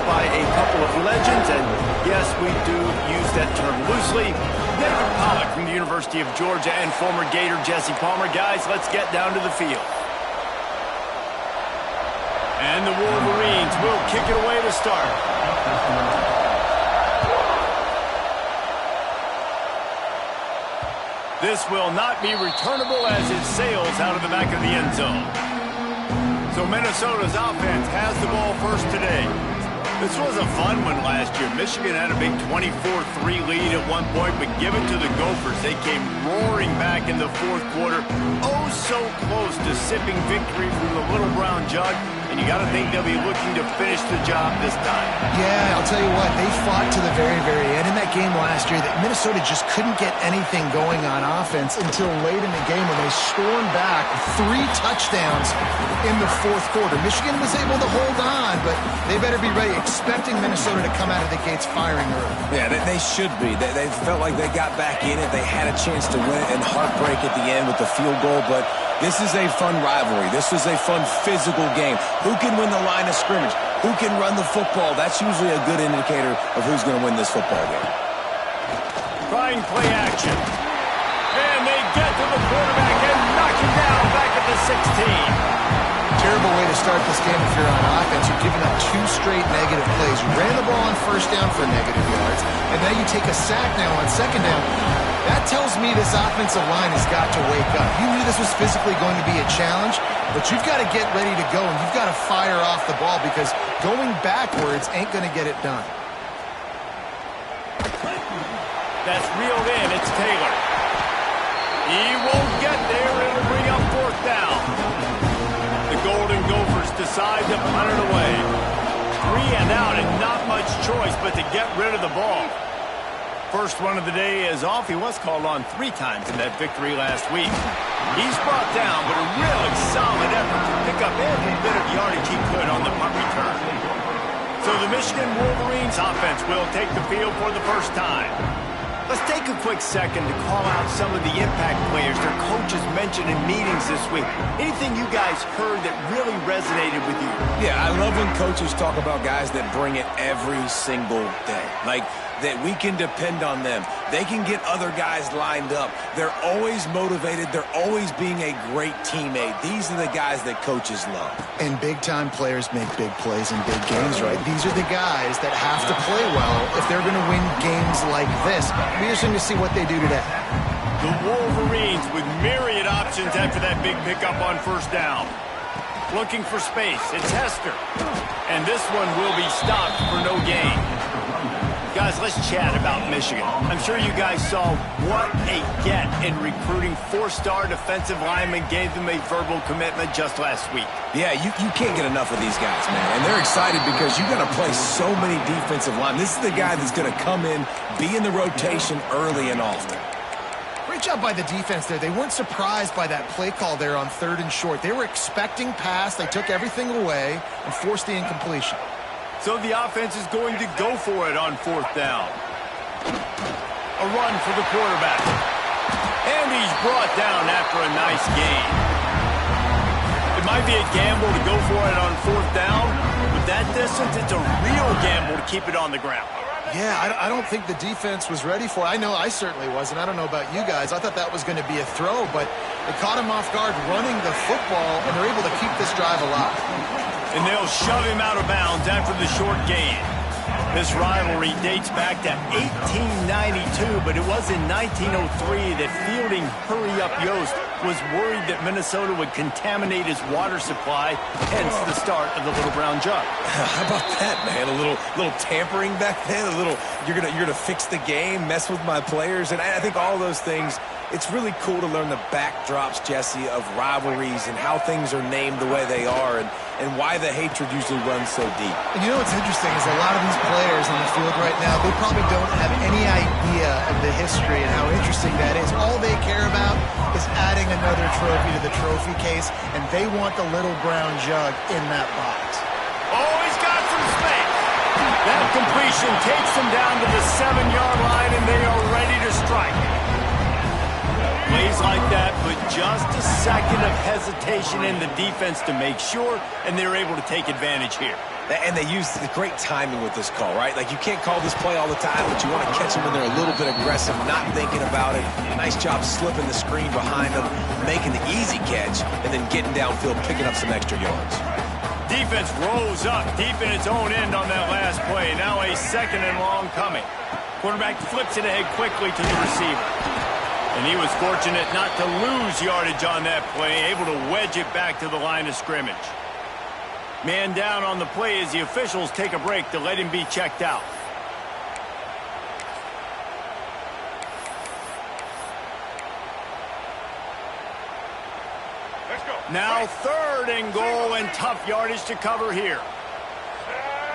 by a couple of legends, and yes, we do use that term loosely. David Pollock from the University of Georgia and former Gator Jesse Palmer. Guys, let's get down to the field. And the Wolverines will kick it away to start. This will not be returnable as it sails out of the back of the end zone. So Minnesota's offense has the ball first today. This was a fun one last year. Michigan had a big 24-3 lead at one point, but give it to the Gophers. They came roaring back in the fourth quarter. Oh, so close to sipping victory from the little brown jug. And you got to think they'll be looking to finish the job this time. Yeah, I'll tell you what, they fought to the very, very end in that game last year. That Minnesota just couldn't get anything going on offense until late in the game when they stormed back 3 touchdowns in the fourth quarter. Michigan was able to hold on, but they better be ready, expecting Minnesota to come out of the gates firing early. Yeah, they should be. They felt like they got back in it. They had a chance to win it and heartbreak at the end with the field goal, but this is a fun rivalry. This is a fun physical game. Who can win the line of scrimmage? Who can run the football? That's usually a good indicator of who's going to win this football game. Trying play action. And they get to the quarterback and knock him down back at the 16. Terrible way to start this game if you're on offense. You're giving up 2 straight negative plays. You ran the ball on first down for negative yards, and now you take a sack now on second down. That tells me this offensive line has got to wake up. You knew this was physically going to be a challenge, but you've got to get ready to go, and you've got to fire off the ball because going backwards ain't going to get it done. That's reeled in. It's Taylor. He won't get there. It'll bring up fourth down. The Golden Gophers decide to punt it away. 3 and out and not much choice but to get rid of the ball. First one of the day is off. He was called on 3 times in that victory last week. He's brought down, but a really solid effort to pick up every bit of yardage he could on the punt return. So the Michigan Wolverines offense will take the field for the first time. Let's take a quick second to call out some of the impact players their coaches mentioned in meetings this week. Anything you guys heard that really resonated with you? Yeah, I love when coaches talk about guys that bring it every single day. Like, that we can depend on them. They can get other guys lined up. They're always motivated. They're always being a great teammate. These are the guys that coaches love. And big-time players make big plays in big games, right? These are the guys that have to play well if they're going to win games like this. We're just going to see what they do today. The Wolverines with myriad options after that big pickup on first down. Looking for space. It's Hester. And this one will be stopped for no gain. Guys, let's chat about Michigan. I'm sure you guys saw what a get in recruiting 4-star defensive linemen, gave them a verbal commitment just last week. Yeah, you can't get enough of these guys, man. And they're excited because you're going to play so many defensive linemen. This is the guy that's going to come in, be in the rotation early and often. Great job by the defense there. They weren't surprised by that play call there on 3rd and short. They were expecting pass. They took everything away and forced the incompletion. So the offense is going to go for it on 4th down. A run for the quarterback. And he's brought down after a nice gain. It might be a gamble to go for it on 4th down. With that distance, it's a real gamble to keep it on the ground. Yeah, I don't think the defense was ready for it. I know I certainly wasn't. I don't know about you guys. I thought that was going to be a throw, but they caught him off guard running the football, and they're able to keep this drive alive. And they'll shove him out of bounds after the short gain. This rivalry dates back to 1892, but it was in 1903 that fielding Hurry-Up Yost was worried that Minnesota would contaminate his water supply, hence the start of the Little Brown Jug. How about that, man? A little tampering back then, you're gonna fix the game, mess with my players, and I think all those things. It's really cool to learn the backdrops, Jesse, of rivalries and how things are named the way they are and why the hatred usually runs so deep. And you know what's interesting is a lot of these players on the field right now, they probably don't have any idea of the history and how interesting that is. All they care about is adding another trophy to the trophy case, and they want the Little Brown Jug in that box. Oh, he's got some space. That completion takes them down to the 7-yard line, and they are ready to strike. Plays like that, but just a second of hesitation in the defense to make sure, and they're able to take advantage here. And they use the great timing with this call, right? Like, you can't call this play all the time, but you want to catch them when they're a little bit aggressive, not thinking about it. Nice job slipping the screen behind them, making the easy catch, and then getting downfield, picking up some extra yards. Defense rolls up deep in its own end on that last play. Now a 2nd and long coming. Quarterback flips it ahead quickly to the receiver. And he was fortunate not to lose yardage on that play, able to wedge it back to the line of scrimmage. Man down on the play as the officials take a break to let him be checked out. Let's go. Now 3rd and goal and tough yardage to cover here.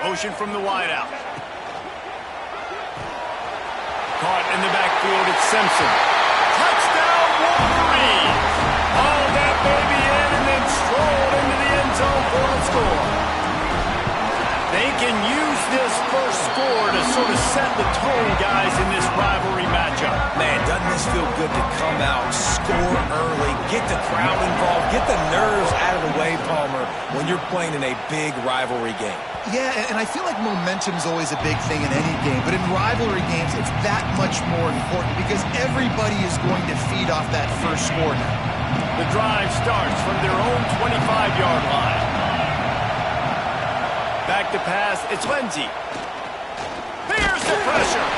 Motion from the wideout. Caught in the backfield, it's Simpson. Touchdown, Wolverines! Hauled that baby in and then strolled into the end zone for the score. They can use this first score to sort of set the tone, guys, in this rivalry matchup. Man, doesn't this feel good to come out, score early, get the crowd involved, get the nerves out of the way, Palmer, when you're playing in a big rivalry game? Yeah, and I feel like momentum's always a big thing in any game, but in rivalry games, it's that much more important because everybody is going to feed off that first score now. The drive starts from their own 25-yard line. Back to pass, it's Lindsey. There's the pressure.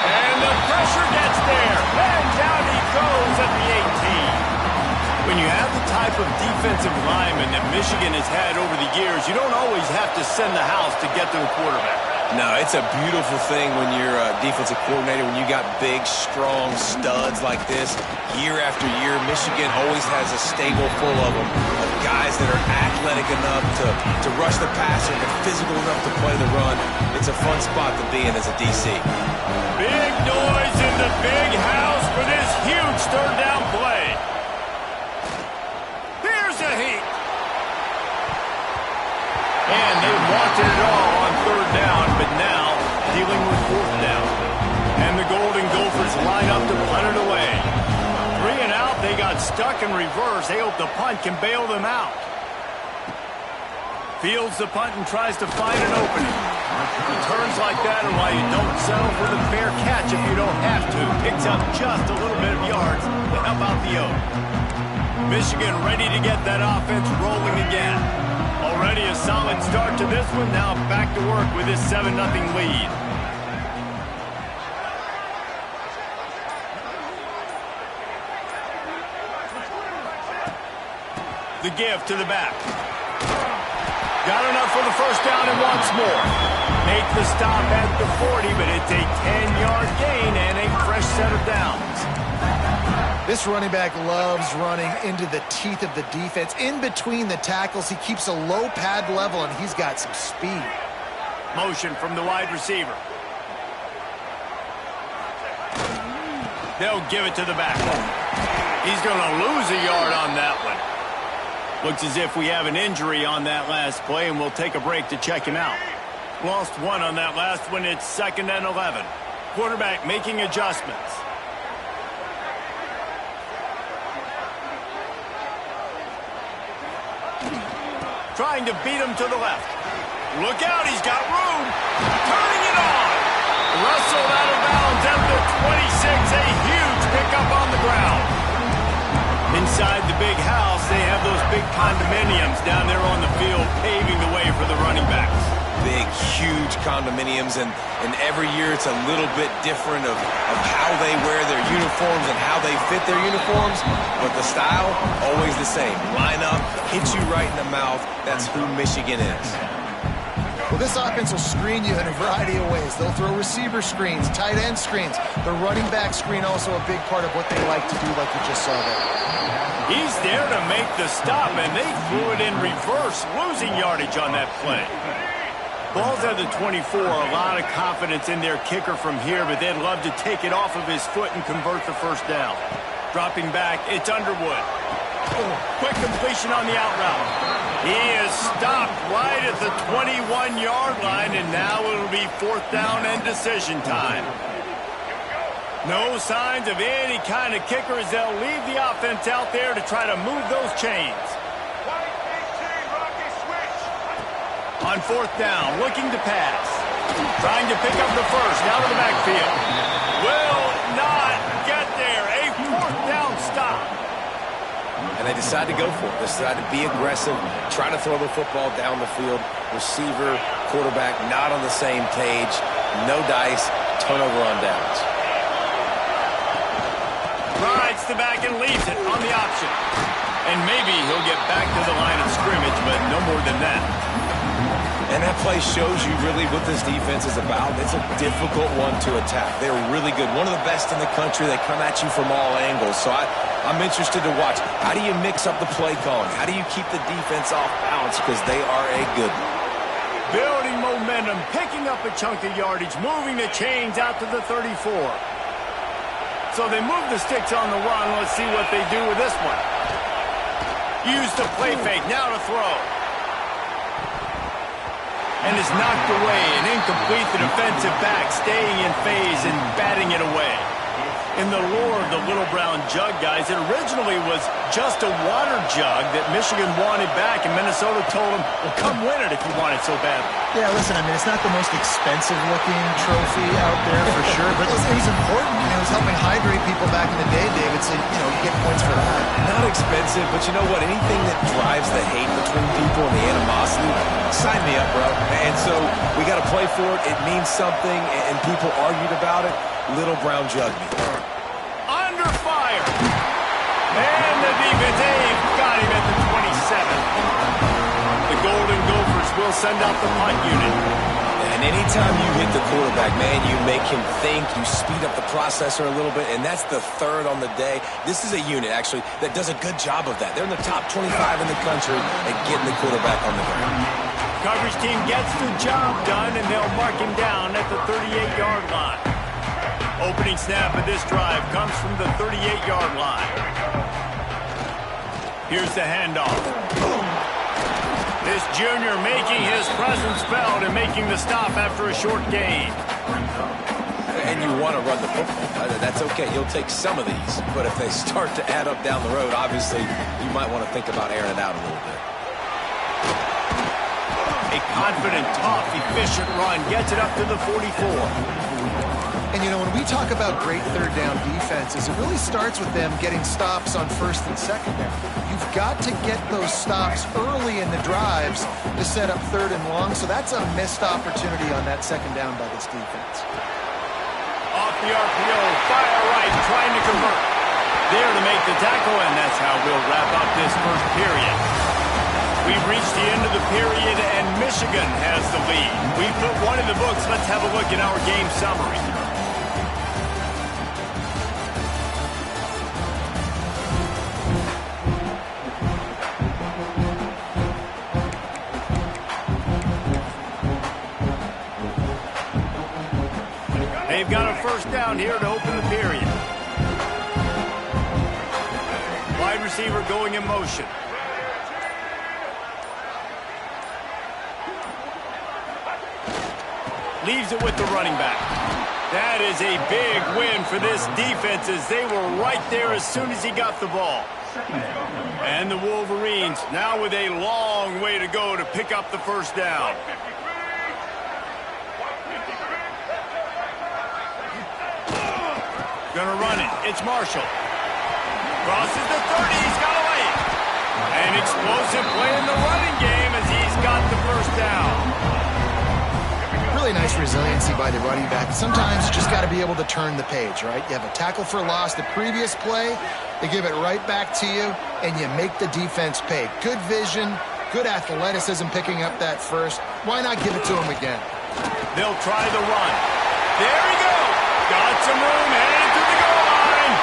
And the pressure gets there. And down he goes at the 18. When you have the type of defensive lineman that Michigan has had over the years, you don't always have to send the house to get to the quarterback. No, it's a beautiful thing when you're a defensive coordinator, when you got big, strong studs like this. Year after year, Michigan always has a stable full of them, of guys that are athletic enough to rush the passer, but physical enough to play the run. It's a fun spot to be in as a DC. Big noise in the big house for this huge 3rd down play. Here's a heat. And they wanted it all on 3rd down, but now dealing with 4th down. And the Golden Gophers line up to punt it away. 3 and out, they got stuck in reverse. They hope the punt can bail them out. Fields the punt and tries to find an opening. Returns like that, and while you don't settle for the fair catch if you don't have to, picks up just a little bit of yards to help out the O. Michigan ready to get that offense rolling again. Already a solid start to this one. Now back to work with this 7-0 lead. The give to the back. Got enough for the first down and wants more. Make the stop at the 40, but it's a 10-yard gain and a fresh set of downs. This running back loves running into the teeth of the defense. In between the tackles, he keeps a low pad level, and he's got some speed. Motion from the wide receiver. They'll give it to the back. He's going to lose a yard on that one. Looks as if we have an injury on that last play, and we'll take a break to check him out. Lost 1 on that last one. It's 2nd and 11. Quarterback making adjustments. Trying to beat him to the left. Look out, he's got room. Turning it on. Wrestled out of bounds at the 26. A huge pickup on the ground. Inside the big house, they have those big condominiums down there on the field, paving the way for the running backs. Big, huge condominiums, and every year it's a little bit different of how they wear their uniforms and how they fit their uniforms, but the style, always the same. Line up, hit you right in the mouth. That's who Michigan is. Well, this offense will screen you in a variety of ways. They'll throw receiver screens, tight end screens. The running back screen also a big part of what they like to do, like you just saw there. He's there to make the stop, and they threw it in reverse, losing yardage on that play. Ball's at the 24, a lot of confidence in their kicker from here, but they'd love to take it off of his foot and convert the first down. Dropping back, it's Underwood. Quick completion on the out route. He is stopped right at the 21-yard line, and now it'll be 4th down and decision time. No signs of any kind of kicker as they'll leave the offense out there to try to move those chains. On fourth down, looking to pass. Trying to pick up the first, out of the backfield. Will not get there. A fourth down stop. And they decide to go for it. They decide to be aggressive, try to throw the football down the field. Receiver, quarterback, not on the same page. No dice, turnover on downs. Rides the back and leaves it on the option. And maybe he'll get back to the line of scrimmage, but no more than that. And that play shows you really what this defense is about. It's a difficult one to attack. They're really good. One of the best in the country. They come at you from all angles. So I'm interested to watch. How do you mix up the play calling? How do you keep the defense off balance? Because they are a good one. Building momentum, picking up a chunk of yardage, moving the chains out to the 34. So they move the sticks on the run. Let's see what they do with this one. Use the play fake, now to throw. And is knocked away and incomplete. The defensive back staying in phase and batting it away. In the lore of the little brown jug, guys, it originally was just a water jug that Michigan wanted back, and Minnesota told them, well, come win it if you want it so badly. Yeah, listen, I mean, it's not the most expensive-looking trophy out there for sure, but listen, it was important. It was helping hydrate people back in the day, David, so, you know, you get points for that. Not expensive, but you know what? Anything that drives the hate between people and the animosity, sign me up, bro. And so we got to play for it. It means something, and people argued about it. Little brown jug me. Under fire. And the defense, got him at the 27. The Golden Gophers will send out the punt unit. And anytime you hit the quarterback, man, you make him think, you speed up the processor a little bit, and that's the third on the day. This is a unit, actually, that does a good job of that. They're in the top 25 in the country at getting the quarterback on the ground. Coverage team gets the job done, and they'll mark him down at the 38-yard line. Opening snap of this drive comes from the 38-yard line. Here's the handoff. This junior making his presence felt and making the stop after a short gain. And you want to run the football. That's okay. You'll take some of these. But if they start to add up down the road, obviously, you might want to think about airing it out a little bit. A confident, tough, efficient run gets it up to the 44. And, you know, when we talk about great third down defenses, it really starts with them getting stops on first and second down. You've got to get those stops early in the drives to set up third and long, so that's a missed opportunity on that second down by this defense. Off the RPO, fire right, trying to convert. There to make the tackle, and that's how we'll wrap up this first period. We've reached the end of the period, and Michigan has the lead. We put one in the books. Let's have a look at our game summary. They've got a first down here to open the period. Wide receiver going in motion. Leaves it with the running back. That is a big win for this defense as they were right there as soon as he got the ball. And the Wolverines now with a long way to go to pick up the first down. Gonna run it. It's Marshall. Crosses the 30. He's got away. An explosive play in the running game as he's got the first down. Really nice resiliency by the running back. Sometimes you just got to be able to turn the page, right? You have a tackle for loss the previous play. They give it right back to you, and you make the defense pay. Good vision, good athleticism picking up that first. Why not give it to him again? They'll try the run. There he goes. Got some room, headed to the goal line.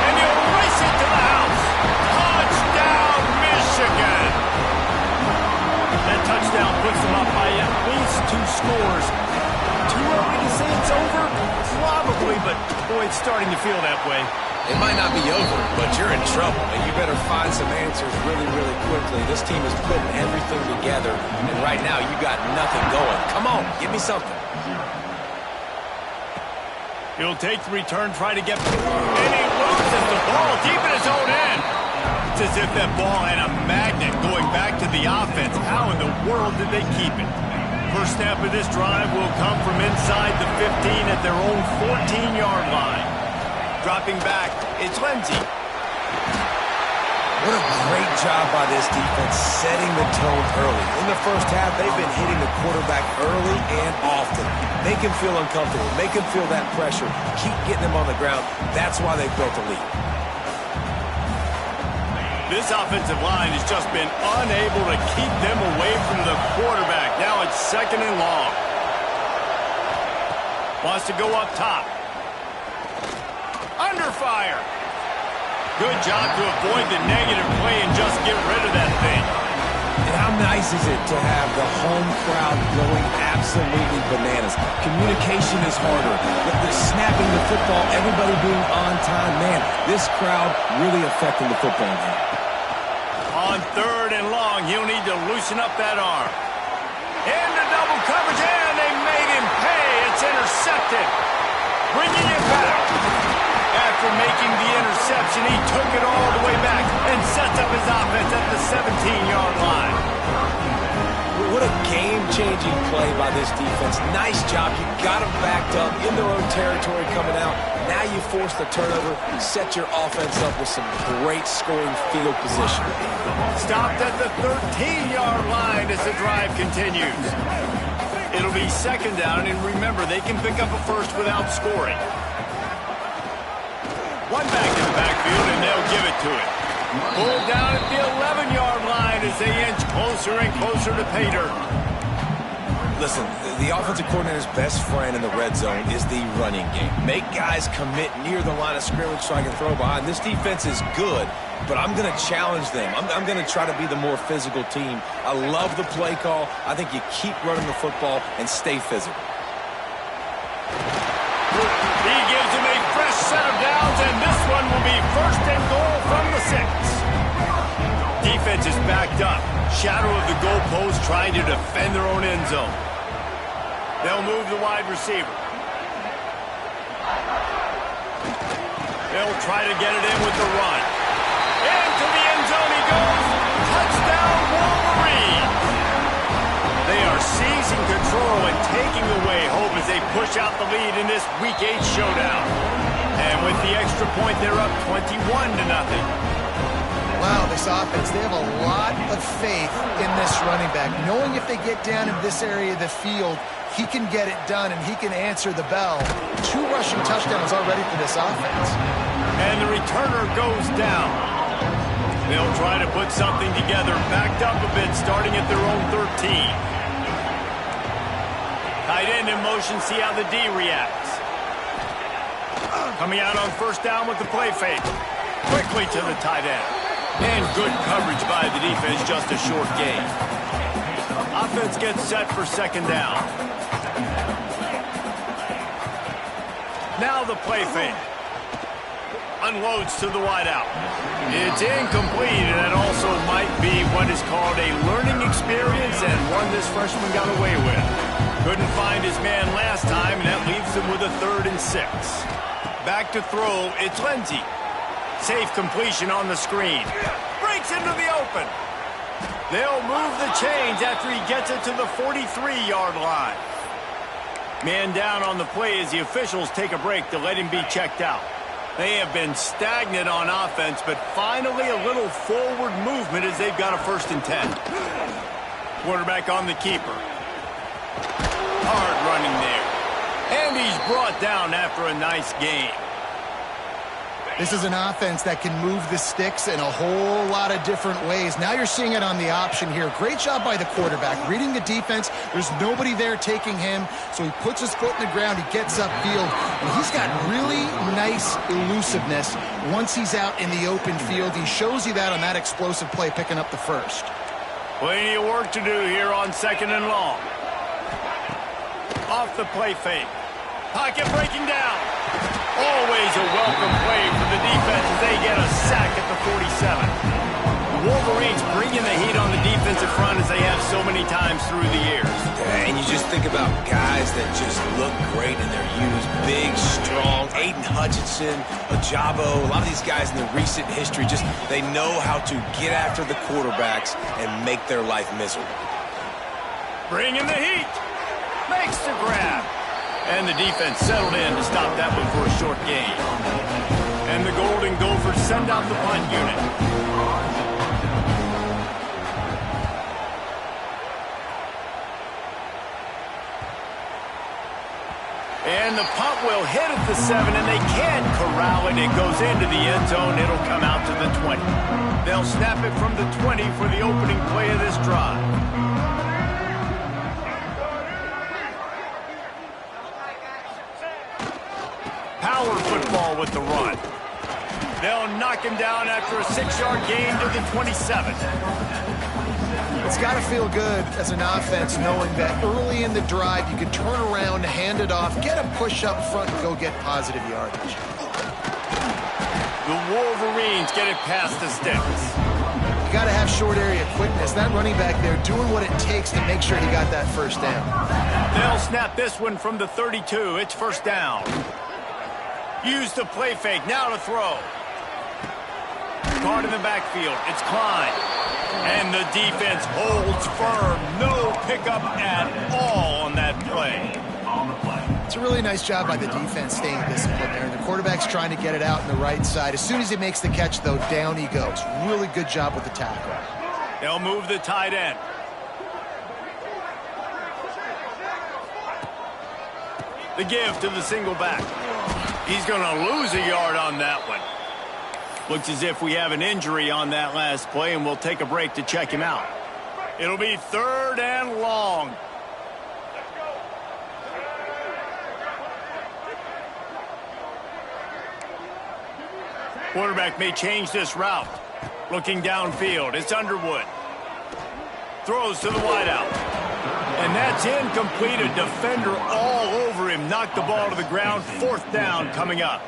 And he'll race it to the house. Touchdown, Michigan. That touchdown puts them up by at least 2 scores. Too early to say it's over? Probably, but boy, it's starting to feel that way. It might not be over, but you're in trouble, and you better find some answers really, really quickly. This team is putting everything together, and right now you got nothing going. Come on, give me something. He'll take the return, try to get... And he loses the ball deep in his own end. It's as if that ball had a magnet going back to the offense. How in the world did they keep it? First snap of this drive will come from inside the 15 at their own 14-yard line. Dropping back, it's Lindsey. What a great job by this defense setting the tone early. In the first half, they've been hitting the quarterback early and often. Make him feel uncomfortable. Make him feel that pressure. Keep getting him on the ground. That's why they've built a lead. This offensive line has just been unable to keep them away from the quarterback. Now it's 2nd and long. Wants to go up top. Under fire. Good job to avoid the negative play and just get rid of that thing. And how nice is it to have the home crowd going absolutely bananas? Communication is harder. The snapping the football, everybody being on time. Man, this crowd really affecting the football game. On 3rd and long, he'll need to loosen up that arm. Into double coverage, and they made him pay. It's intercepted. Bringing it back. After making the interception, he took it all the way back and sets up his offense at the 17-yard line. What a game-changing play by this defense. Nice job. You got them backed up in their own territory coming out. Now you force the turnover, set your offense up with some great scoring field position. Stopped at the 13-yard line as the drive continues. It'll be 2nd down, and remember, they can pick up a first without scoring. One back in the backfield, and they'll give it to it. Pulled down at the 11-yard line as they inch closer and closer to pay dirt. Listen, the offensive coordinator's best friend in the red zone is the running game. Make guys commit near the line of scrimmage so I can throw behind. This defense is good, but I'm going to challenge them. I'm going to try to be the more physical team. I love the play call. I think you keep running the football and stay physical. He gives him a fresh set of downs, and this one will be 1st and goal from the 6. Defense is backed up. Shadow of the goalpost trying to defend their own end zone. They'll move the wide receiver. They'll try to get it in with the run. Into the end zone he goes. Touchdown, Wolverine. They are seizing control and taking away hope as they push out the lead in this Week 8 showdown. And with the extra point, they're up 21-0. Wow, this offense, they have a lot of faith in this running back, knowing if they get down in this area of the field, he can get it done and he can answer the bell. 2 rushing touchdowns already for this offense. And the returner goes down. They'll try to put something together, backed up a bit, starting at their own 13. Tight end in motion, see how the D reacts. Coming out on 1st down with the play fake. Quickly to the tight end. And good coverage by the defense, just a short gain. Offense gets set for 2nd down. Now the play fake. Unloads to the wideout. It's incomplete, and that also might be what is called a learning experience and one this freshman got away with. Couldn't find his man last time, and that leaves him with a 3rd and 6. Back to throw, it's Lindsey. Safe completion on the screen. Breaks into the open. They'll move the chains after he gets it to the 43-yard line. Man down on the play as the officials take a break to let him be checked out. They have been stagnant on offense, but finally a little forward movement as they've got a 1st and 10. Quarterback on the keeper. Hard running there. And he's brought down after a nice game. This is an offense that can move the sticks in a whole lot of different ways. Now you're seeing it on the option here. Great job by the quarterback. Reading the defense, there's nobody there taking him, so he puts his foot in the ground, he gets upfield, and he's got really nice elusiveness once he's out in the open field. He shows you that on that explosive play, picking up the 1st. Plenty of work to do here on 2nd and long. Off the play fake. Pocket breaking down. Always a welcome play for the defense as they get a sack at the 47. Wolverines bringing the heat on the defensive front as they have so many times through the years. Yeah, and you just think about guys that just look great in their youth. Big, strong, Aiden Hutchinson, Ajabo, a lot of these guys in the recent history, just they know how to get after the quarterbacks and make their life miserable. Bringing the heat. Makes the grab. And the defense settled in to stop that one for a short gain. And the Golden Gophers send out the punt unit. And the punt will hit at the 7, and they can't corral it. It goes into the end zone. It'll come out to the 20. They'll snap it from the 20 for the opening play of this drive. Power football with the run. They'll knock him down after a 6-yard gain to the 27. It's got to feel good as an offense knowing that early in the drive you can turn around, hand it off, get a push up front, and go get positive yardage. The Wolverines get it past the sticks. You got to have short area quickness. That running back there doing what it takes to make sure he got that first down. They'll snap this one from the 32. It's first down. Use the play fake. Now to throw. Guard in the backfield. It's Klein. And the defense holds firm. No pickup at all on that play. It's a really nice job by the defense staying disciplined there. And the quarterback's trying to get it out on the right side. As soon as he makes the catch, though, down he goes. Really good job with the tackle. They'll move the tight end. The give to the single back. He's going to lose a yard on that one. Looks as if we have an injury on that last play, and we'll take a break to check him out. It'll be 3rd and long. Quarterback may change this route. Looking downfield, it's Underwood. Throws to the wideout. And that's incomplete. A defender all over him. Knocked the ball to the ground. 4th down coming up.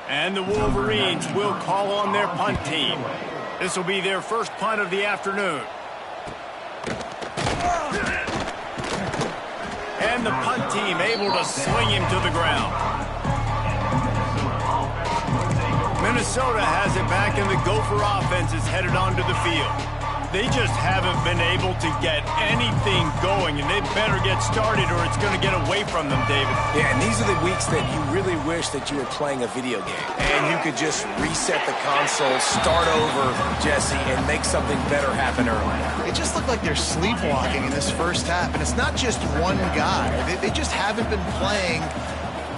And the Wolverines will call on their punt team. This will be their first punt of the afternoon. And the punt team able to swing him to the ground. Minnesota has it back, and the Gopher offense is headed onto the field. They just haven't been able to get anything going, and they better get started or it's going to get away from them, David. Yeah, and these are the weeks that you really wish that you were playing a video game. And you could just reset the console, start over, Jesse, and make something better happen early. It just looked like they're sleepwalking in this first half, and it's not just one guy. They just haven't been playing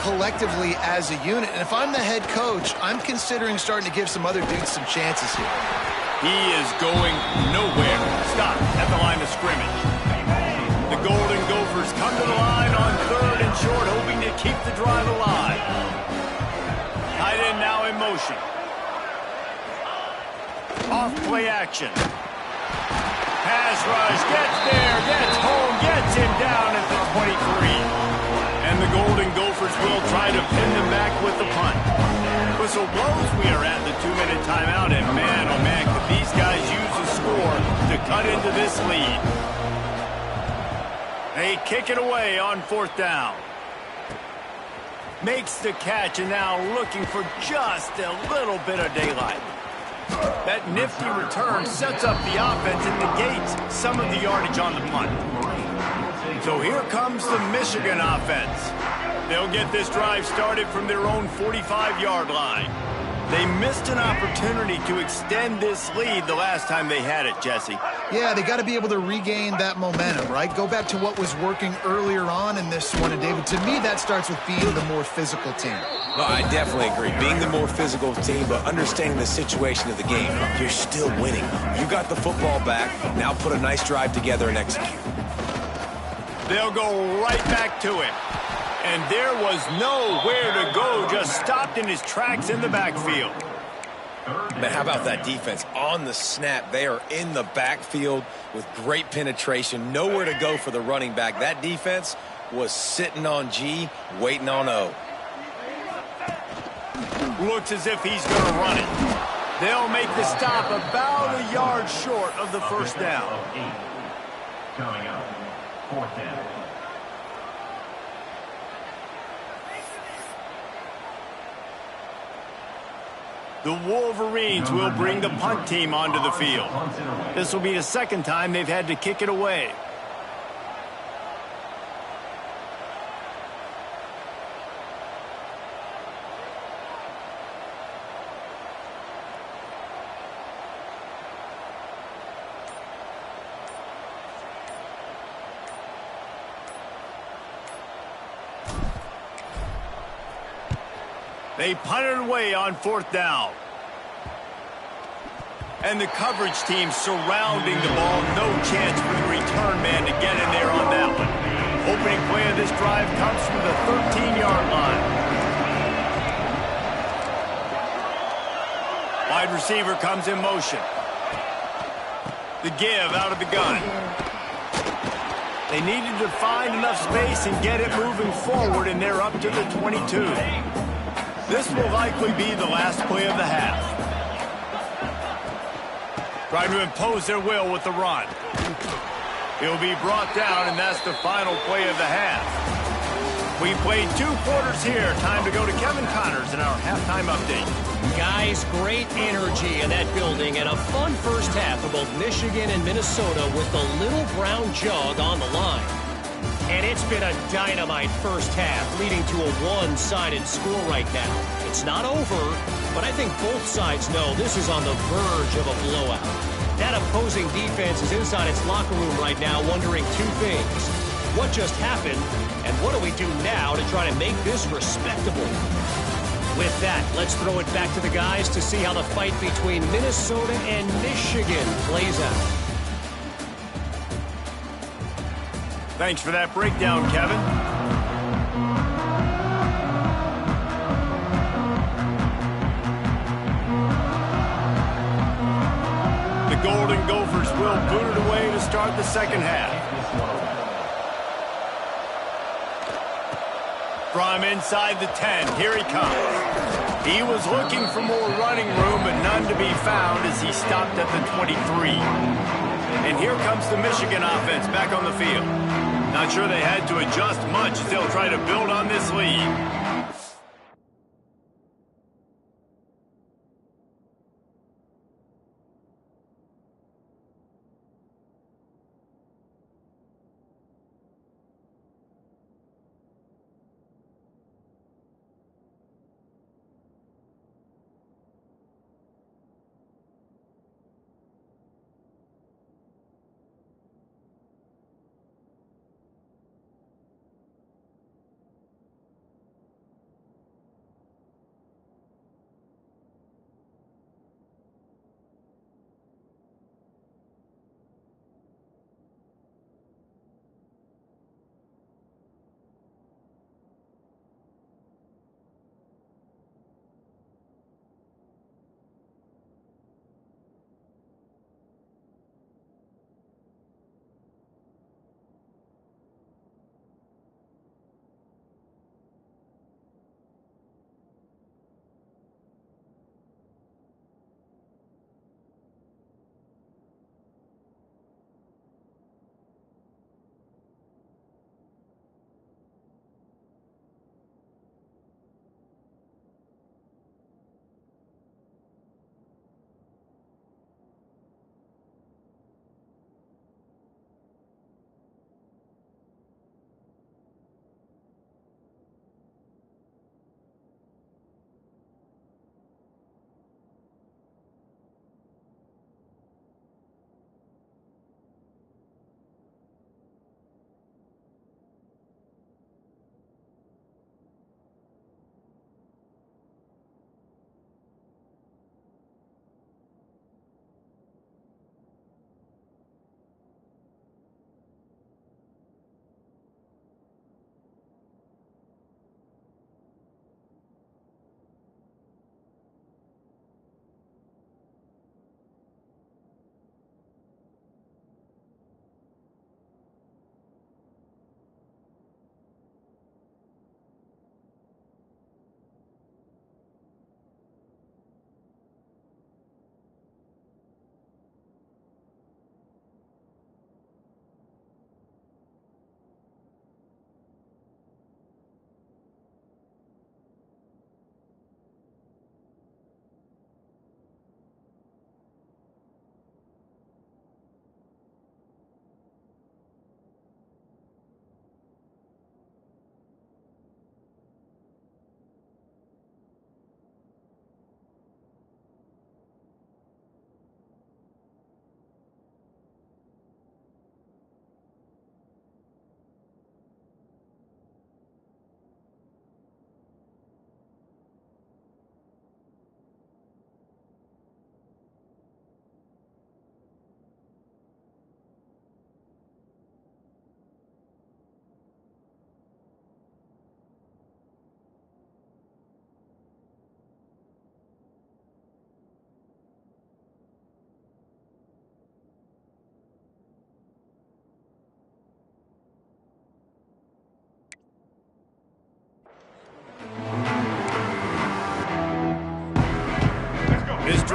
collectively as a unit. And if I'm the head coach, I'm considering starting to give some other dudes some chances here. He is going nowhere. Stop at the line of scrimmage. The Golden Gophers come to the line on 3rd and short, hoping to keep the drive alive. Tight end now in motion. Off play action. Pass rush, gets there, gets home, gets him down at the 23. And the Golden Gophers will try to pin them back with the punt. Whistle blows. We are at the 2-minute timeout, and man, oh man, could these guys use a score to cut into this lead. They kick it away on 4th down. Makes the catch, and now looking for just a little bit of daylight. That nifty return sets up the offense and negates some of the yardage on the punt. So here comes the Michigan offense. They'll get this drive started from their own 45-yard line. They missed an opportunity to extend this lead the last time they had it, Jesse. Yeah, they got to be able to regain that momentum, right? Go back to what was working earlier on in this one. And, David, to me, that starts with being the more physical team. No, I definitely agree. Being the more physical team, but understanding the situation of the game. You're still winning. You got the football back. Now put a nice drive together and execute. They'll go right back to it. And there was nowhere to go, just stopped in his tracks in the backfield. Man, how about that defense? On the snap, they are in the backfield with great penetration. Nowhere to go for the running back. That defense was sitting on G, waiting on O. Looks as if he's going to run it. They'll make the stop about a yard short of the first down. Coming up, 4th down. The Wolverines will bring the punt team onto the field. This will be the second time they've had to kick it away. They punted away on 4th down. And the coverage team surrounding the ball. No chance for the return man to get in there on that one. Opening play of this drive comes from the 13-yard line. Wide receiver comes in motion. The give out of the gun. They needed to find enough space and get it moving forward, and they're up to the 22. This will likely be the last play of the half. Trying to impose their will with the run. He'll be brought down, and that's the final play of the half. We played 2 quarters here. Time to go to Kevin Connors in our halftime update. Guys, great energy in that building and a fun first half for both Michigan and Minnesota with the little brown jug on the line. And it's been a dynamite first half, leading to a one-sided score right now. It's not over, but I think both sides know this is on the verge of a blowout. That opposing defense is inside its locker room right now wondering 2 things. What just happened, and what do we do now to try to make this respectable? With that, let's throw it back to the guys to see how the fight between Minnesota and Michigan plays out. Thanks for that breakdown, Kevin. The Golden Gophers will boot it away to start the second half. From inside the 10, here he comes. He was looking for more running room, but none to be found as he stopped at the 23. And here comes the Michigan offense back on the field. Not sure they had to adjust much as they'll try to build on this lead.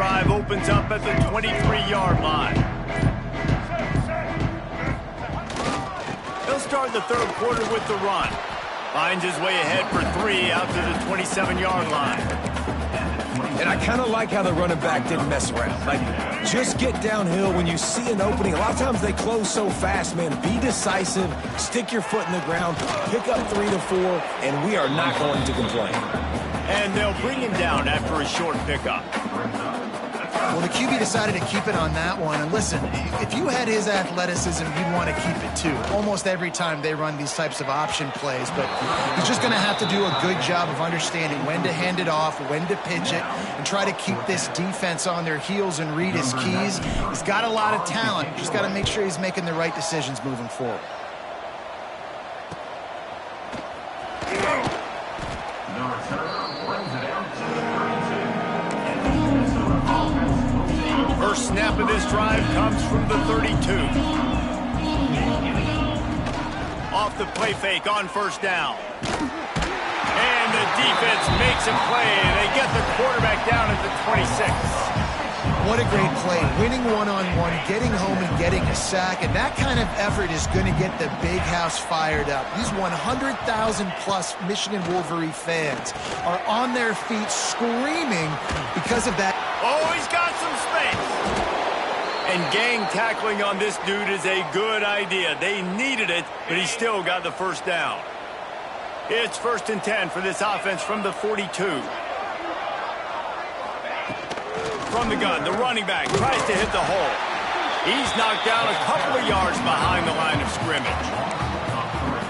drive opens up at the 23-yard line. He'll start the third quarter with the run. Finds his way ahead for 3 out to the 27-yard line. And I kind of like how the running back didn't mess around. Like, just get downhill when you see an opening. A lot of times they close so fast, man. Be decisive, stick your foot in the ground, pick up 3 to 4, and we are not going to complain. And they'll bring him down after a short pickup. Well, the QB decided to keep it on that one. And listen, if you had his athleticism, you'd want to keep it too. Almost every time they run these types of option plays. But he's just going to have to do a good job of understanding when to hand it off, when to pitch it, and try to keep this defense on their heels and read his keys. He's got a lot of talent. Just got to make sure he's making the right decisions moving forward. First snap of this drive comes from the 32. Off the play fake on first down. And the defense makes a play. They get the quarterback down at the 26. What a great play. Winning one-on-one, getting home and getting a sack. And that kind of effort is going to get the big house fired up. These 100,000-plus Michigan Wolverine fans are on their feet screaming because of that. Oh, he's got some space. And gang tackling on this dude is a good idea. They needed it, but he still got the first down. It's 1st and 10 for this offense from the 42. From the gun, the running back tries to hit the hole. He's knocked down a couple of yards behind the line of scrimmage.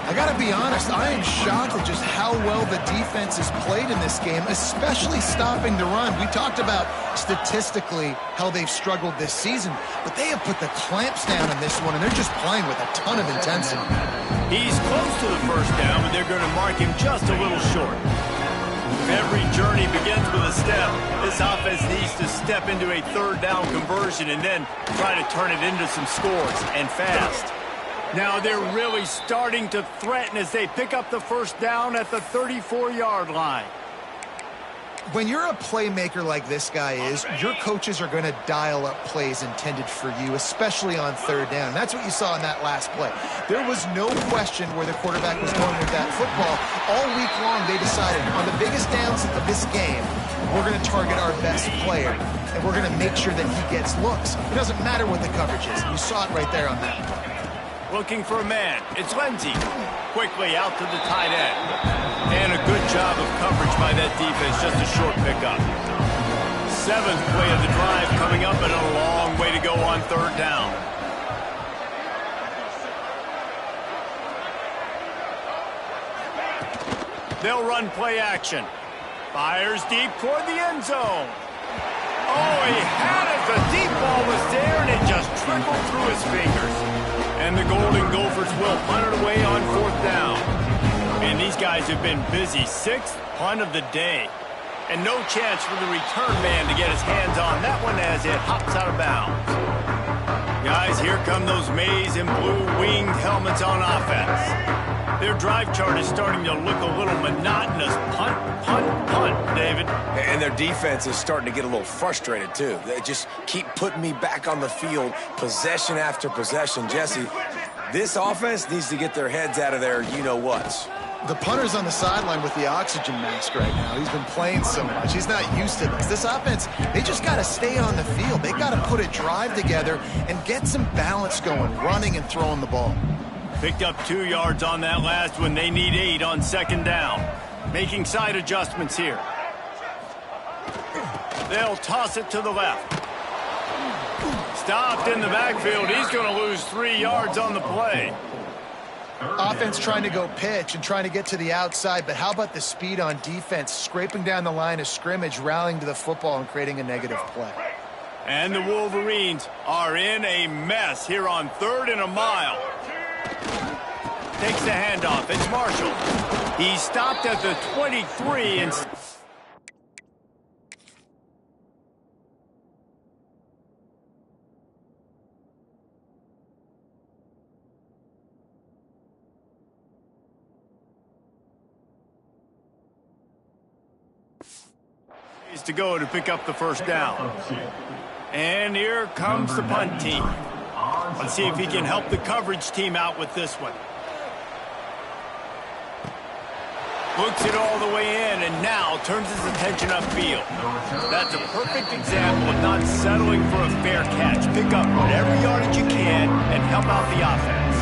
I got to be honest, I am shocked at just how well the defense has played in this game, especially stopping the run. We talked about statistically how they've struggled this season, but they have put the clamps down in this one, and they're just playing with a ton of intensity. He's close to the first down, but they're going to mark him just a little short. Every journey begins with a step. This offense needs to step into a third down conversion and then try to turn it into some scores, and fast. Now they're really starting to threaten as they pick up the first down at the 34-yard line. When you're a playmaker like this guy is, your coaches are going to dial up plays intended for you, especially on third down. And that's what you saw in that last play. There was no question where the quarterback was going with that football. All week long, they decided on the biggest downs of this game, we're going to target our best player, and we're going to make sure that he gets looks. It doesn't matter what the coverage is. You saw it right there on that play. Looking for a man. It's Lindsey. Quickly out to the tight end. And a good job of coverage by that defense. Just a short pickup. 7th play of the drive coming up, and a long way to go on third down. They'll run play action. Fires deep toward the end zone. Oh, he had it. The deep ball was there, and it just trickled through his fingers. And the Golden Gophers will punt it away on 4th down. And these guys have been busy. 6th punt of the day. And no chance for the return man to get his hands on that one as it hops out of bounds. Guys, here come those maize and blue winged helmets on offense. Their drive chart is starting to look a little monotonous. Punt, punt, punt, David. And their defense is starting to get a little frustrated, too. They just keep putting me back on the field, possession after possession. Jesse, this offense needs to get their heads out of their you-know-whats. The punter's on the sideline with the oxygen mask right now. He's been playing so much. He's not used to this. This offense, they just got to stay on the field. They got to put a drive together and get some balance going, running and throwing the ball. Picked up 2 yards on that last one. They need 8 on 2nd down. Making side adjustments here. They'll toss it to the left. Stopped in the backfield. He's going to lose 3 yards on the play. Offense trying to go pitch and trying to get to the outside, but how about the speed on defense, scraping down the line of scrimmage, rallying to the football and creating a negative play. And the Wolverines are in a mess here on 3rd and a mile. Takes the handoff. It's Marshall. He stopped at the 23 and... seconds to go to pick up the first down. And here comes the punt team. Let's see if he can help the coverage team out with this one. Looks it all the way in and now turns his attention upfield. That's a perfect example of not settling for a fair catch. Pick up whatever yardage you can and help out the offense.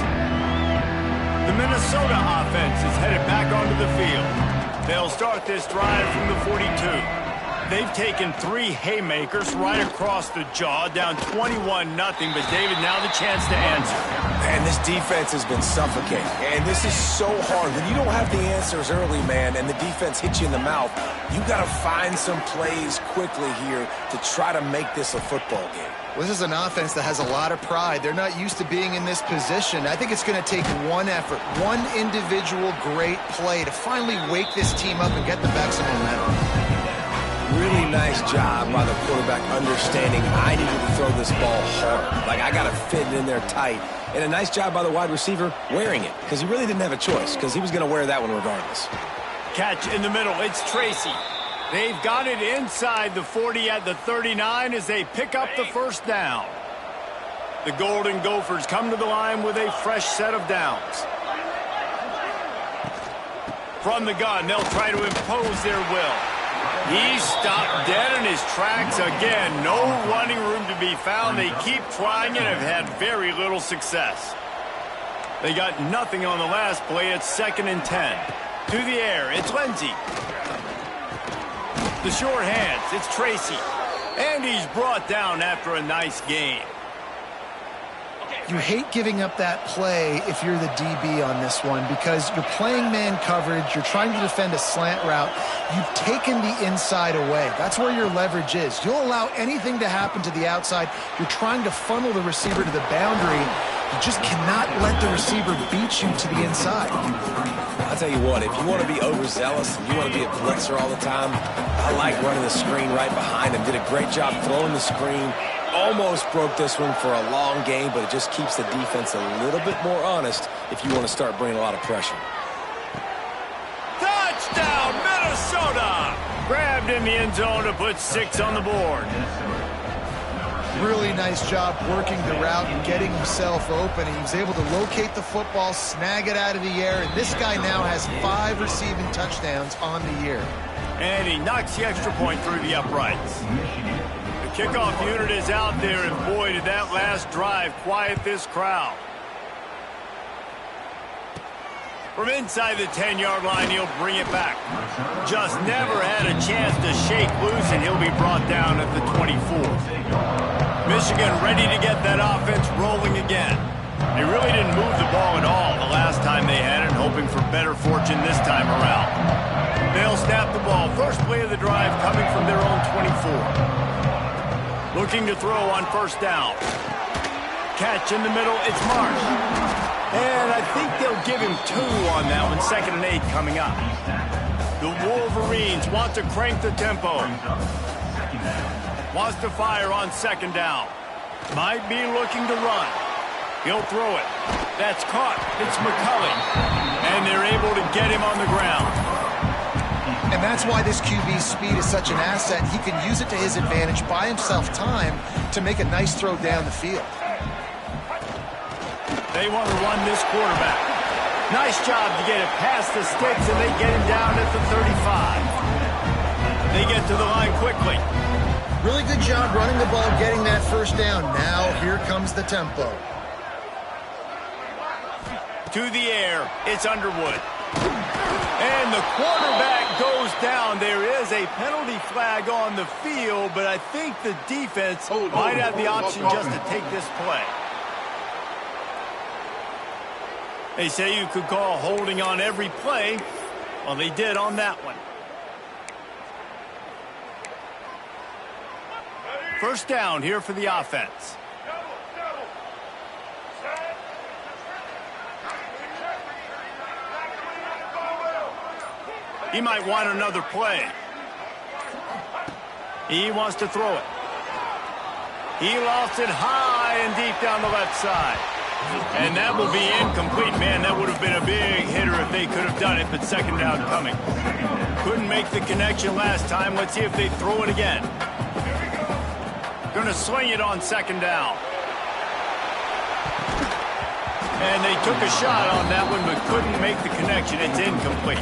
The Minnesota offense is headed back onto the field. They'll start this drive from the 42. They've taken 3 haymakers right across the jaw, down 21-0, but David, now the chance to answer. And this defense has been suffocating. And this is so hard. When you don't have the answers early, man, and the defense hits you in the mouth, you got to find some plays quickly here to try to make this a football game. Well, this is an offense that has a lot of pride. They're not used to being in this position. I think it's going to take one effort, one individual great play to finally wake this team up and get them back some momentum. Really nice job by the quarterback understanding I needed to throw this ball hard. Like, I got to fit it in there tight. And a nice job by the wide receiver wearing it, because he really didn't have a choice, because he was going to wear that one regardless. Catch in the middle. It's Tracy. They've got it inside the 40 at the 39 as they pick up the first down. The Golden Gophers come to the line with a fresh set of downs. From the gun, they'll try to impose their will. He's stopped dead in his tracks again. No running room to be found. They keep trying and have had very little success. They got nothing on the last play. It's 2nd and 10. To the air, it's Lindsey. The short hands, it's Tracy. And he's brought down after a nice gain. You hate giving up that play if you're the DB on this one because you're playing man coverage, you're trying to defend a slant route, you've taken the inside away. That's where your leverage is. You'll allow anything to happen to the outside. You're trying to funnel the receiver to the boundary. You just cannot let the receiver beat you to the inside. I'll tell you what, if you want to be overzealous and you want to be a blitzer all the time, I like running the screen right behind him. Did a great job throwing the screen. Almost broke this one for a long game, but it just keeps the defense a little bit more honest if you want to start bringing a lot of pressure. Touchdown, Minnesota! Grabbed in the end zone to put 6 on the board. Really nice job working the route and getting himself open. He was able to locate the football, snag it out of the air, and this guy now has 5 receiving touchdowns on the year. And he knocks the extra point through the uprights. The kickoff unit is out there, and boy, did that last drive quiet this crowd. From inside the 10-yard line, he'll bring it back. Just never had a chance to shake loose, and he'll be brought down at the 24. Michigan ready to get that offense rolling again. They really didn't move the ball at all the last time they had it, hoping for better fortune this time around. They'll snap the ball. First play of the drive coming from their own 24. Looking to throw on first down. Catch in the middle, it's Marsh. And I think they'll give him 2 on that one. 2nd and 8 coming up. The Wolverines want to crank the tempo. Wants to fire on 2nd down. Might be looking to run. He'll throw it. That's caught. It's McCulley. And they're able to get him on the ground. And that's why this QB's speed is such an asset. He can use it to his advantage, buy himself time to make a nice throw down the field. They want to run this quarterback. Nice job to get it past the sticks, and they get him down at the 35. They get to the line quickly. Really good job running the ball, getting that first down. Now here comes the tempo. To the air, it's Underwood. And the quarterback goes down. There is a penalty flag on the field, but I think the defense might have the option just to take this play. They say you could call holding on every play. Well, they did on that one. First down here for the offense. He might want another play. He wants to throw it. He lost it high and deep down the left side. And that will be incomplete. Man, that would have been a big hitter if they could have done it, but second down coming. Couldn't make the connection last time. Let's see if they throw it again. Going to swing it on second down. And they took a shot on that one, but couldn't make the connection. It's incomplete.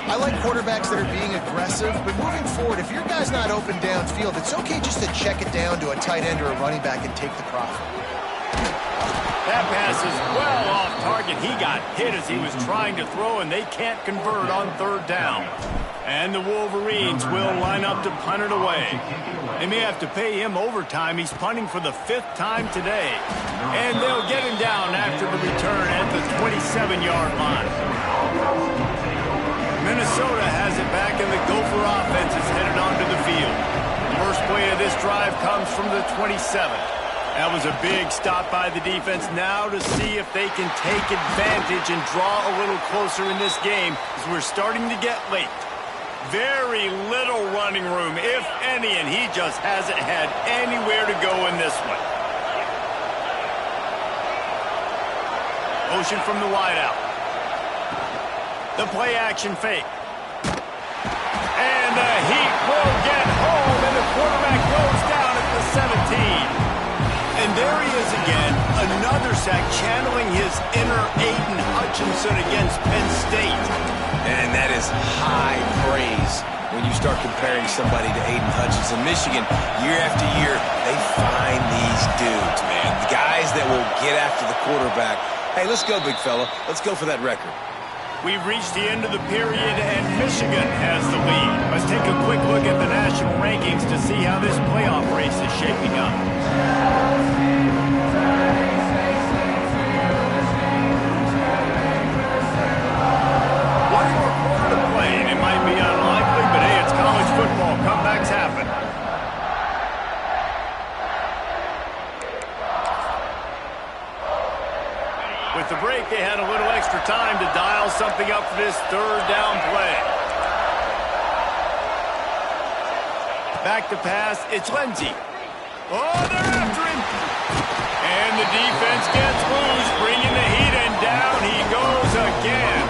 I like quarterbacks that are being aggressive, but moving forward, if your guy's not open downfield, it's okay just to check it down to a tight end or a running back and take the profit. That pass is well off target. He got hit as he was trying to throw, and they can't convert on third down. And the Wolverines will line up to punt it away. They may have to pay him overtime. He's punting for the 5th time today. And they'll get him down after the return at the 27-yard line. Minnesota has it back, and the Gopher offense is headed onto the field. First play of this drive comes from the 27th. That was a big stop by the defense. Now to see if they can take advantage and draw a little closer in this game as we're starting to get late. Very little running room, if any, and he just hasn't had anywhere to go in this one. Motion from the wideout. The play action fake. And the heat will get home, and the quarterback goes down at the 17. And there he is again, another sack, channeling his inner Aiden Hutchinson against Penn State. And that is high praise when you start comparing somebody to Aiden Hutchinson. Michigan, year after year, they find these dudes, man. The guys that will get after the quarterback. Hey, let's go, big fella. Let's go for that record. We've reached the end of the period, and Michigan has the lead. Let's take a quick look at the national rankings to see how this playoff race is shaping up. One more quarter to play, and it might be unlikely, but hey, it's college football. Comebacks happen. With the break, they had a little extra time to dial something up for this third down play. Back to pass, it's Lindsey. Oh, they're after him. And the defense gets loose, bringing the heat, and down he goes again.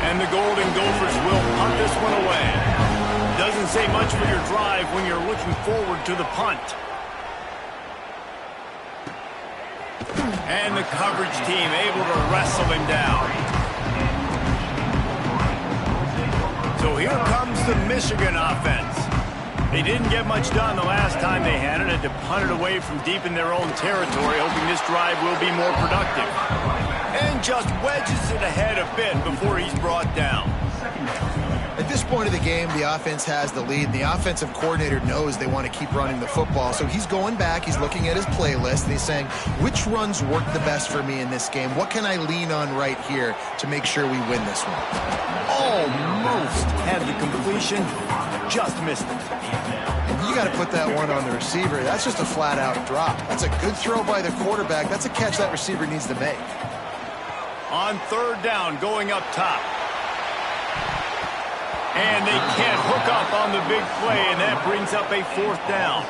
And the Golden Gophers will punt this one away. Doesn't say much for your drive when you're looking forward to the punt. And the coverage team able to wrestle him down. So here comes the Michigan offense. They didn't get much done the last time they had it. Had to punt it away from deep in their own territory, hoping this drive will be more productive. And just wedges it ahead a bit before he's brought down. At this point of the game, the offense has the lead. The offensive coordinator knows they want to keep running the football. So he's going back, he's looking at his playlist, and he's saying, which runs work the best for me in this game? What can I lean on right here to make sure we win this one? Almost had the completion, just missed it. And you got to put that one on the receiver. That's just a flat-out drop. That's a good throw by the quarterback. That's a catch that receiver needs to make. On third down, going up top. And they can't hook up on the big play, and that brings up a fourth down.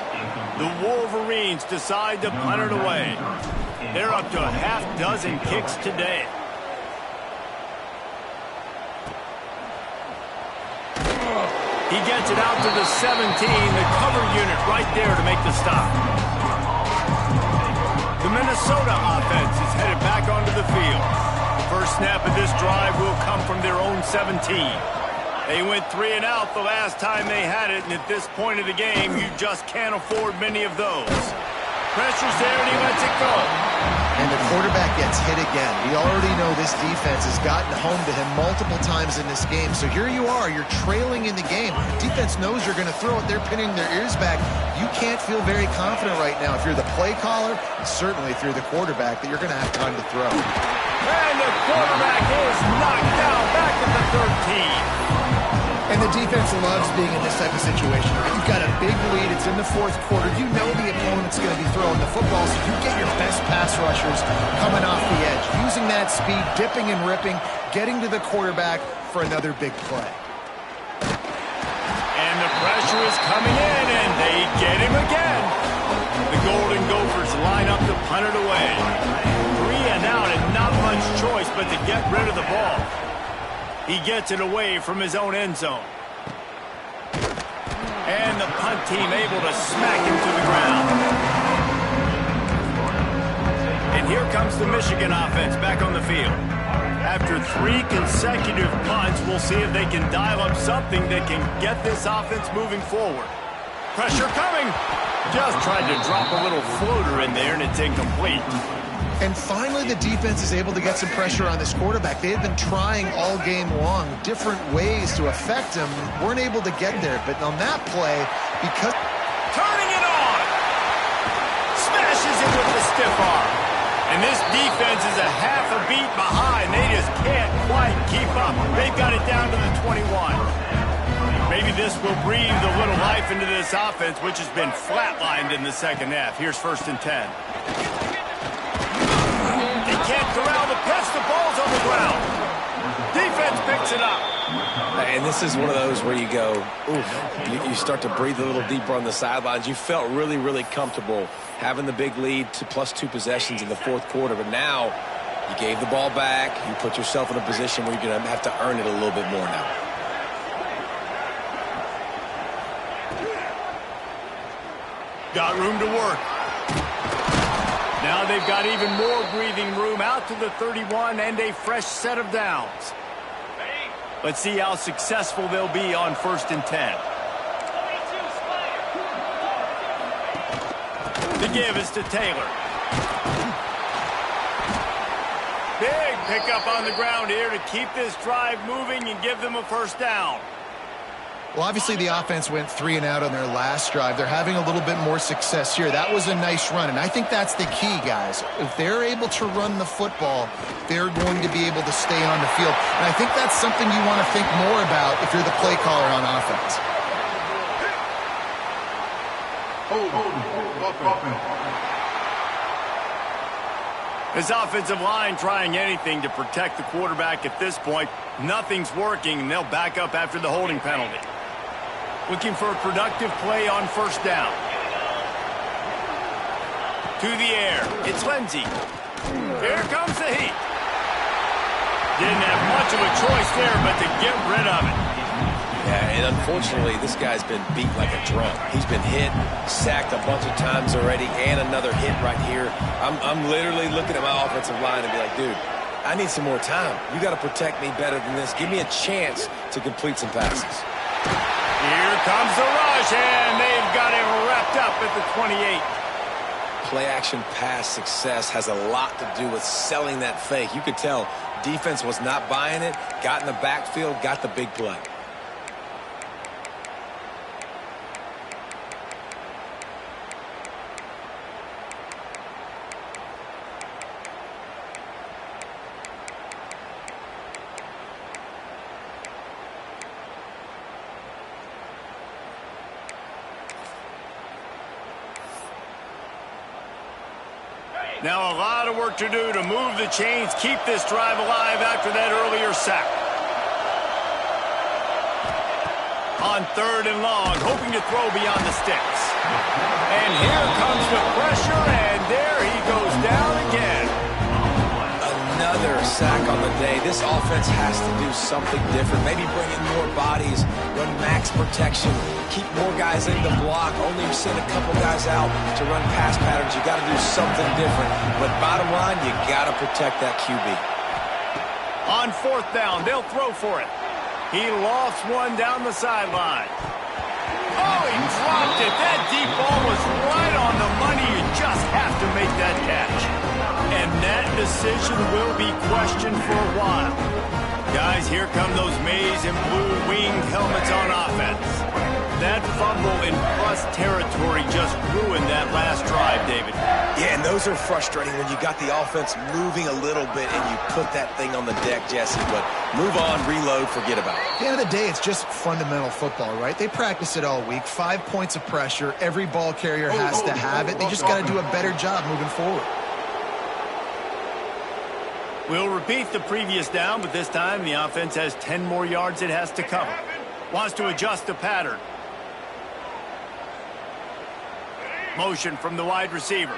The Wolverines decide to punt it away. They're up to a half dozen kicks today. He gets it out to the 17, the cover unit right there to make the stop. The Minnesota offense is headed back onto the field. The first snap of this drive will come from their own 17. They went 3 and out the last time they had it, and at this point of the game, you just can't afford many of those. Pressure's there, and he lets it go. And the quarterback gets hit again. We already know this defense has gotten home to him multiple times in this game. So here you are, you're trailing in the game. Defense knows you're going to throw it. They're pinning their ears back. You can't feel very confident right now if you're the play caller, and certainly if you're the quarterback, that you're going to have time to throw. And the quarterback is knocked down back at the 13. And the defense loves being in this type of situation. You've got a big lead. It's in the fourth quarter. You know the opponent's going to be throwing the football, so you get your best pass rushers coming off the edge, using that speed, dipping and ripping, getting to the quarterback for another big play. And the pressure is coming in, and they get him again. The Golden Gophers line up to punt it away. 3 choice but to get rid of the ball. He gets it away from his own end zone. And the punt team able to smack him to the ground. And here comes the Michigan offense back on the field. After 3 consecutive punts, we'll see if they can dial up something that can get this offense moving forward. Pressure coming. Just tried to drop a little floater in there, and it's incomplete. And finally, the defense is able to get some pressure on this quarterback. They had been trying all game long, different ways to affect him. Weren't able to get there, but on that play, because... Turning it on! Smashes it with the stiff arm. And this defense is a half a beat behind. They just can't quite keep up. They've got it down to the 21. Maybe this will breathe a little life into this offense, which has been flatlined in the second half. Here's 1st and 10. They can't corral the pitch. The ball's on the ground. Defense picks it up. And this is one of those where you go, oof, you start to breathe a little deeper on the sidelines. You felt really, really comfortable having the big lead to +2 possessions in the 4th quarter. But now you gave the ball back. You put yourself in a position where you're going to have to earn it a little bit more now. Got room to work. Now they've got even more breathing room out to the 31 and a fresh set of downs. Let's see how successful they'll be on 1st and 10. The give is to Taylor. Big pickup on the ground here to keep this drive moving and give them a 1st down. Well, obviously the offense went 3 and out on their last drive. They're having a little bit more success here. That was a nice run, and I think that's the key, guys. If they're able to run the football, they're going to be able to stay on the field. And I think that's something you want to think more about if you're the play caller on offense. This offensive line trying anything to protect the quarterback at this point. Nothing's working, and they'll back up after the holding penalty. Looking for a productive play on 1st down. To the air. It's Lindsey. Here comes the heat. Didn't have much of a choice there, but to get rid of it. Yeah, and unfortunately, this guy's been beat like a drum. He's been hit, sacked a bunch of times already, and another hit right here. I'm literally looking at my offensive line and be like, dude, I need some more time. You got to protect me better than this. Give me a chance to complete some passes. Here comes the rush, and they've got it wrapped up at the 28. Play-action pass success has a lot to do with selling that fake. You could tell defense was not buying it, got in the backfield, got the big play. Now a lot of work to do to move the chains, keep this drive alive after that earlier sack. On 3rd and long, hoping to throw beyond the sticks. And here comes the pressure, and there he goes down again. Another sack on the day. This offense has to do something different. Maybe bring in more bodies, run max protection, keep more guys in the block, only send a couple guys out to run pass patterns. You got to do something different. But bottom line, you got to protect that QB. On 4th down, they'll throw for it. He lofts one down the sideline. Oh, he dropped it. That deep ball was right on the money. You just have to make that catch. And that decision will be questioned for a while. Guys, here come those maize and blue winged helmets on offense. That fumble in plus territory just ruined that last drive, David. Yeah, and those are frustrating when you got the offense moving a little bit and you put that thing on the deck, Jesse. But move on, reload, forget about it. At the end of the day, it's just fundamental football, right? They practice it all week. 5 points of pressure. Every ball carrier has to have it. They just got to do a better job moving forward. We'll repeat the previous down, but this time the offense has 10 more yards it has to cover. Wants to adjust the pattern. Motion from the wide receiver.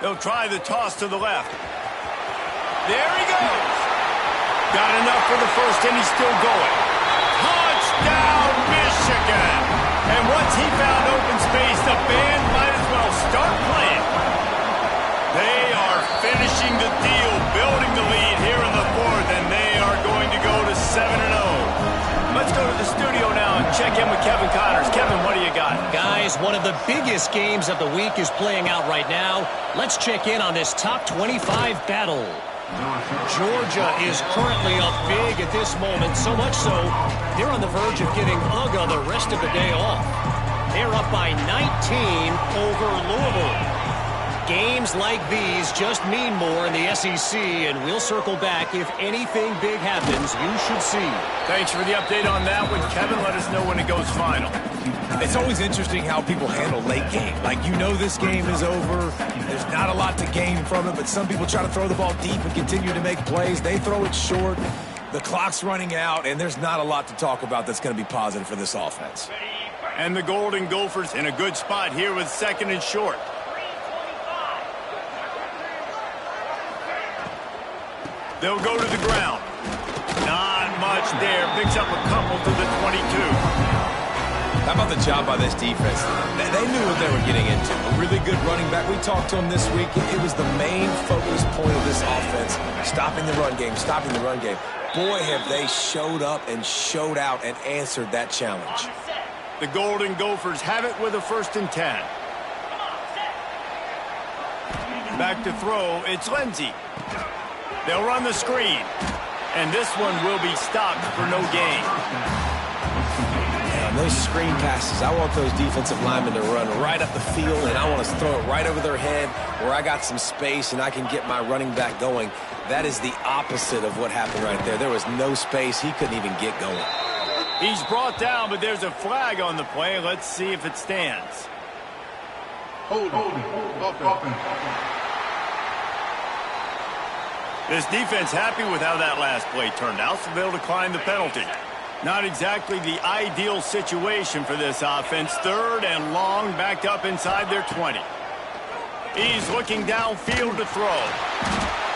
They'll try the toss to the left. There he goes. Got enough for the first, and he's still going. Touchdown, Michigan. And once he found open space, the band might as well start playing. They are finishing the deal, building the lead here in the fourth, and they are going to go to 7-0. Let's go to the studio now and check in with Kevin Connors. Kevin, what do you got? Guys, one of the biggest games of the week is playing out right now. Let's check in on this top 25 battle. Georgia is currently up big at this moment, so much so they're on the verge of giving UGA the rest of the day off. They're up by 19 over Louisville. Games like these just mean more in the SEC, and we'll circle back if anything big happens. You should see. Thanks for the update on that one, Kevin. Let us know when it goes final. It's always interesting how people handle late game. Like, you know this game is over. There's not a lot to gain from it, but some people try to throw the ball deep and continue to make plays. They throw it short. The clock's running out, and there's not a lot to talk about that's going to be positive for this offense. And the Golden Gophers in a good spot here with second and short. They'll go to the ground. Not much there. Picks up a couple to the 22. How about the job by this defense? They knew what they were getting into. A really good running back. We talked to him this week. It was the main focus point of this offense. Stopping the run game, stopping the run game. Boy, have they showed up and showed out and answered that challenge. The Golden Gophers have it with a 1st and 10. Back to throw. It's Lindsey. They'll run the screen. And this one will be stopped for no gain. And those screen passes, I want those defensive linemen to run right up the field, and I want to throw it right over their head where I got some space and I can get my running back going. That is the opposite of what happened right there. There was no space. He couldn't even get going. He's brought down, but there's a flag on the play. Let's see if it stands. Hold. This defense happy with how that last play turned out, so they'll decline the penalty. Not exactly the ideal situation for this offense. 3rd and long, backed up inside their 20. He's looking downfield to throw.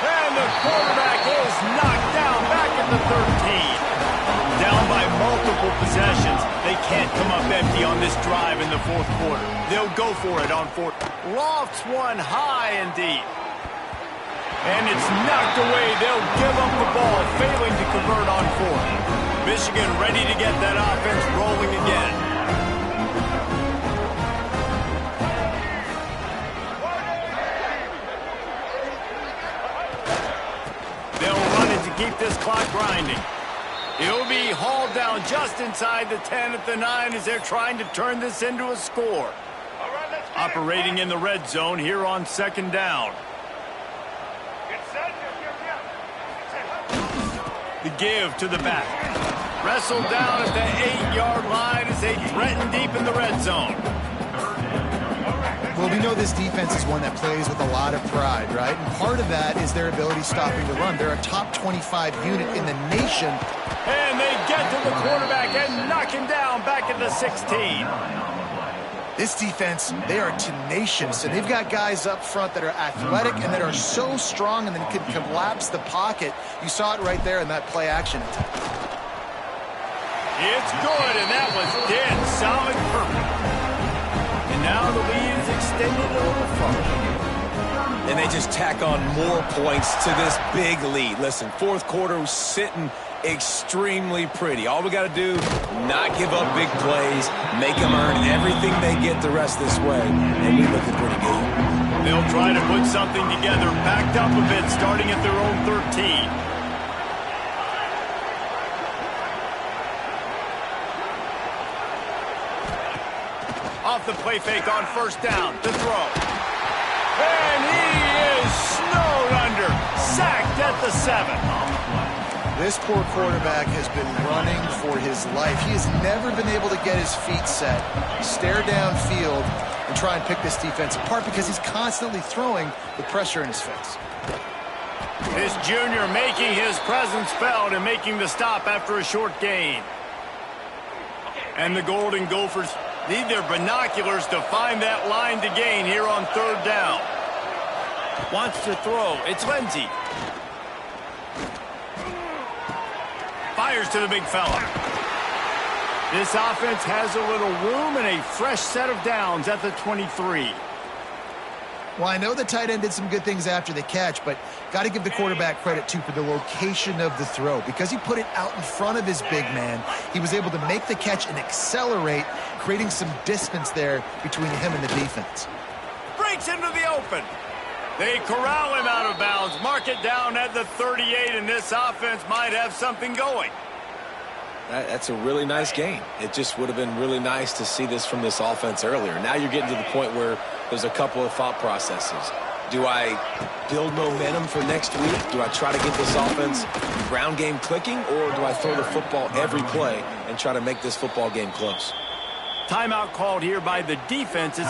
And the quarterback is knocked down back at the 13. Down by multiple possessions. They can't come up empty on this drive in the 4th quarter. They'll go for it on 4th. Lofts one high and deep. And it's knocked away. They'll give up the ball, failing to convert on 4th. Michigan ready to get that offense rolling again. They'll run it to keep this clock grinding. He'll be hauled down just inside the 10 at the 9 as they're trying to turn this into a score. Operating in the red zone here on 2nd down. The give to the back. Wrestled down at the 8-yard line as they threaten deep in the red zone. Well, we know this defense is one that plays with a lot of pride, right? And part of that is their ability stopping the run. They're a top 25 unit in the nation. And they get to the quarterback and knock him down back at the 16. This defense, they are tenacious, and they've got guys up front that are athletic and that are so strong and then can collapse the pocket. You saw it right there in that play action. It's good, and that was dead solid perfect. And now the lead is extended a little further. And they just tack on more points to this big lead. Listen, 4th quarter was sitting extremely pretty. All we got to do, not give up big plays, make them earn everything they get the rest this way, and we're looking pretty good. They'll try to put something together, backed up a bit, starting at their own 13. Off the play fake on 1st down to throw. And he is snowed under, sacked at the 7. This poor quarterback has been running for his life. He has never been able to get his feet set, stare downfield, and try and pick this defense apart because he's constantly throwing with pressure in his face. This junior making his presence felt and making the stop after a short gain. And the Golden Gophers need their binoculars to find that line to gain here on 3rd down. Wants to throw. It's Lindsey. Fires to the big fella. This offense has a little room and a fresh set of downs at the 23. Well, I know the tight end did some good things after the catch, but got to give the quarterback credit, too, for the location of the throw. Because he put it out in front of his big man, he was able to make the catch and accelerate, creating some distance there between him and the defense. Breaks into the open. They corral him out of bounds. Mark it down at the 38, and this offense might have something going. That's a really nice game. It just would have been really nice to see this from this offense earlier. Now you're getting to the point where there's a couple of thought processes. Do I build momentum for next week? Do I try to get this offense ground game clicking, or do I throw the football every play and try to make this football game close? Timeout called here by the defenses.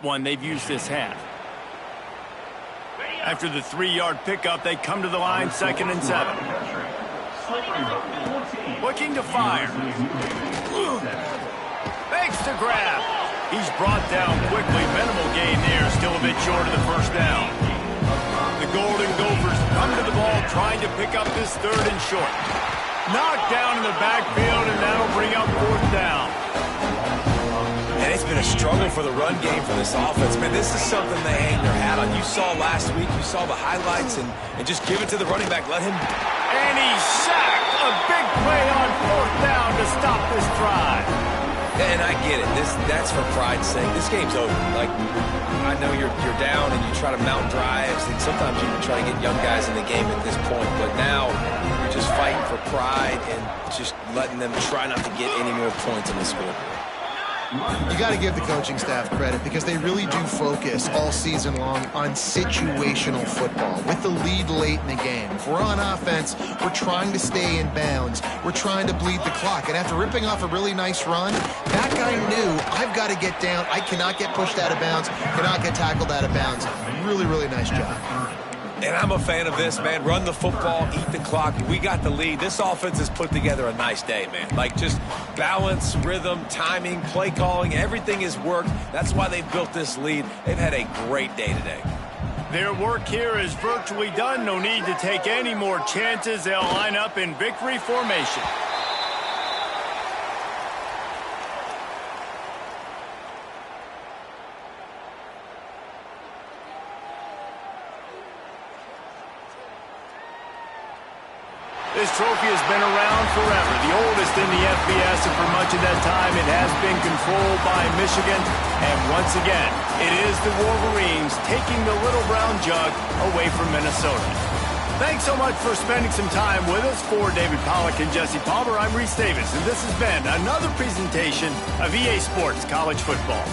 One they've used this half. After the 3-yard pickup, they come to the line, 2nd and 7. Looking to fire. Makes the grab. He's brought down quickly. Minimal gain there, still a bit short of the first down. The Golden Gophers come to the ball, trying to pick up this 3rd and short. Knocked down in the backfield, and that'll bring up 4th down. And it's been a struggle for the run game for this offense. Man, this is something they hang their hat on. You saw last week, you saw the highlights, and just give it to the running back. Let him. And he's sacked. A big play on 4th down to stop this drive. And I get it. That's for pride's sake. This game's over. Like, I know you're down and you try to mount drives, and sometimes you even try to get young guys in the game at this point. But now you're just fighting for pride and just letting them try not to get any more points on the scoreboard. You got to give the coaching staff credit because they really do focus all season long on situational football with the lead late in the game. If we're on offense, we're trying to stay in bounds. We're trying to bleed the clock. And after ripping off a really nice run, that guy knew, I've got to get down. I cannot get pushed out of bounds, cannot get tackled out of bounds. Really, really nice job. And I'm a fan of this, man. Run the football, eat the clock. We got the lead. This offense has put together a nice day, man. Like, just balance, rhythm, timing, play calling, everything has worked. That's why they built this lead. They've had a great day today. Their work here is virtually done. No need to take any more chances. They'll line up in victory formation. This trophy has been around forever, the oldest in the FBS, and for much of that time it has been controlled by Michigan. And once again, it is the Wolverines taking the Little Brown Jug away from Minnesota. Thanks so much for spending some time with us. For David Pollack and Jesse Palmer, I'm Reese Davis, and this has been another presentation of EA Sports College Football.